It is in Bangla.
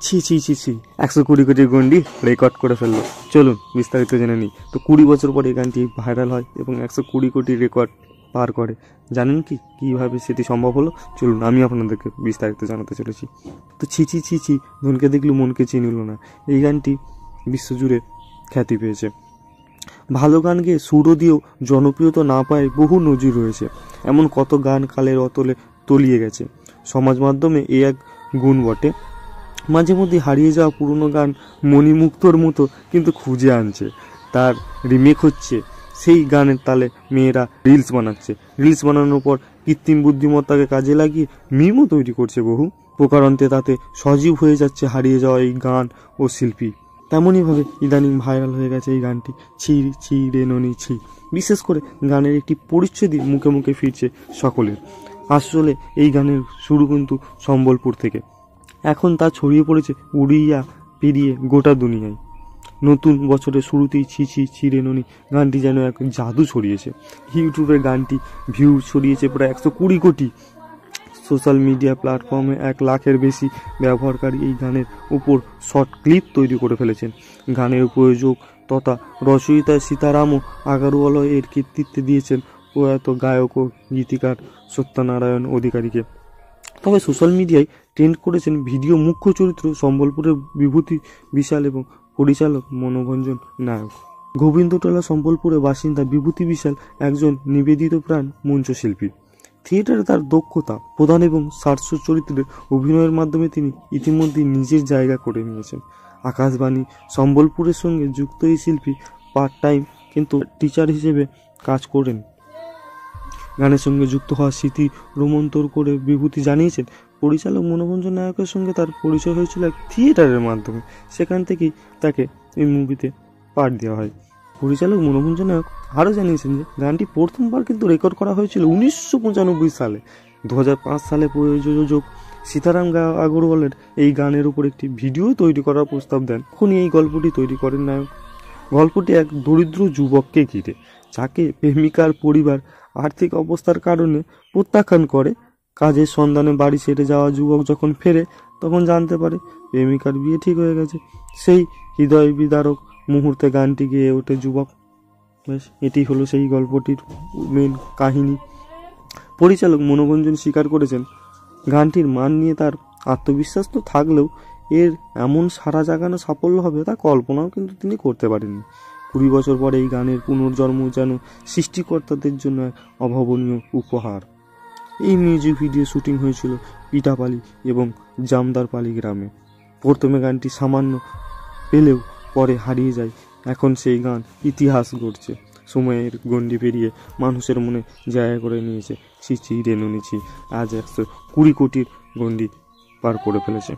ছি ছি ছি ছি, 120 কোটির গন্ডি রেকর্ড করে ফেললো। চলুন বিস্তারিত জেনে নিই। তো 20 বছর পরে এই গানটি ভাইরাল হয় এবং 120 কোটির রেকর্ড পার করে। জানেন কি কীভাবে সেটি সম্ভব হলো? চলুন আমি আপনাদেরকে বিস্তারিত জানাতে চলেছি। তো ছি ছি ছি ছি, ধনকে দেখলো মনকে চিনিল না, এই গানটি বিশ্বজুড়ে খ্যাতি পেয়েছে। ভালো গান গেয়ে সুরও দিয়েও জনপ্রিয়তা না পায় বহু নজির রয়েছে। এমন কত গান কালের অতলে তলিয়ে গেছে। সমাজ মাধ্যমে এ এক গুণ বটে। মাঝে মধ্যে হারিয়ে যাওয়া পুরনো গান মণিমুক্তর মতো কিন্তু খুঁজে আনছে, তার রিমেক হচ্ছে। সেই গানের তালে মেয়েরা রিলস বানাচ্ছে, রিলস বানানোর পর কৃত্রিম বুদ্ধিমত্তাকে কাজে লাগিয়ে মিমও তৈরি করছে বহু প্রকারান্তে। তাতে সজীব হয়ে যাচ্ছে হারিয়ে যাওয়া এই গান ও শিল্পী। তেমনইভাবে ইদানিং ভাইরাল হয়ে গেছে এই গানটি, ছি ছি রে ননি ছি। বিশেষ করে গানের একটি পরিচ্ছেদই মুখে মুখে ফিরছে সকলের। আসলে এই গানের শুরু কিন্তু সম্বলপুর থেকে, এখন তা ছড়িয়ে পড়েছে উড়িয়া পেরিয়ে গোটা দুনিয়ায়। নতুন বছরের শুরুতেই ছি ছি ছি রে ননি গানটি যেন এক জাদু ছড়িয়েছে। ইউটিউবে গানটি ভিউ ছড়িয়েছে প্রায় 120 কোটি। সোশ্যাল মিডিয়া প্ল্যাটফর্মে 1 লাখের বেশি ব্যবহারকারী এই গানের উপর শর্ট ক্লিপ তৈরি করে ফেলেছেন। গানের প্রযোজক তথা রচয়িতা সীতারামও আগারওয়ালা এর কৃতিত্ব দিয়েছেন প্রয়াত গায়ক ও গীতিকার সত্যনারায়ণ অধিকারীকে। তবে সোশ্যাল মিডিয়ায় ট্রেন্ড করেছেন ভিডিও মুখ্য চরিত্র সম্বলপুরের বিভূতি বিশাল এবং পরিচালক মনোরঞ্জন নায়ক। গোবিন্দটোলা সম্বলপুরের বাসিন্দা বিভূতি বিশাল একজন নিবেদিত প্রাণ মঞ্চশিল্পী। থিয়েটারে তার দক্ষতা প্রধান এবং সারস্য চরিত্রের অভিনয়ের মাধ্যমে তিনি ইতিমধ্যেই নিজের জায়গা করে নিয়েছেন। আকাশবাণী সম্বলপুরের সঙ্গে যুক্ত এই শিল্পী পার্ট টাইম কিন্তু টিচার হিসেবে কাজ করেন। গানের সঙ্গে যুক্ত হওয়ার স্মৃতি রোমন্থর করে বিভূতি জানিয়েছেন, পরিচালক মনোরঞ্জন নায়কের সঙ্গে তার পরিচয় হয়েছিল এক থিয়েটারের মাধ্যমে। সেখান থেকেই তাকে এই মুভিতে পার্ট দেওয়া হয়। পরিচালক মনোরঞ্জন নায়ক আরও জানিয়েছেন যে গানটি প্রথমবার কিন্তু রেকর্ড করা হয়েছিল 1995 সালে। 2005 সালে প্রযোজক সীতারাম আগরওয়ালের এই গানের উপর একটি ভিডিও তৈরি করার প্রস্তাব দেন। তখনই এই গল্পটি তৈরি করেন নায়ক। গল্পটি এক দরিদ্র যুবককে ঘিরে, যাকে প্রেমিকার পরিবার আর্থিক অবস্থার কারণে প্রত্যাখ্যান করে। কাজের সন্ধানে বাড়ি ছেড়ে যাওয়া যুবক যখন ফেরে, তখন জানতে পারে প্রেমিকার বিয়ে ঠিক হয়ে গেছে। সেই হৃদয় বিদারক মুহূর্তে গানটি গেয়ে ওঠে যুবক। ব্যাস, এটি হলো সেই গল্পটির মেন কাহিনী। পরিচালক মনোরঞ্জন স্বীকার করেছেন, গানটির মান নিয়ে তার আত্মবিশ্বাস তো থাকলেও এর এমন সারা জাগানো সাফল্য হবে তা কল্পনাও কিন্তু তিনি করতে পারেননি। 20 বছর পরে এই গানের পুনর্জন্ম যেন সৃষ্টিকর্তাদের জন্য এক অভাবনীয় উপহার। এই মিউজিক ভিডিও শুটিং হয়েছিল পিঠাপালি এবং জামদারপালি গ্রামে। প্রথমে গানটি সামান্য পেলেও পরে হারিয়ে যায়। এখন সেই গান ইতিহাস গড়ছে, সময়ের গণ্ডি পেরিয়ে মানুষের মনে জায়গা করে নিয়েছে। ছি ছি রে ননি ছি, আজ 120 কোটির গণ্ডি পার করে ফেলেছে।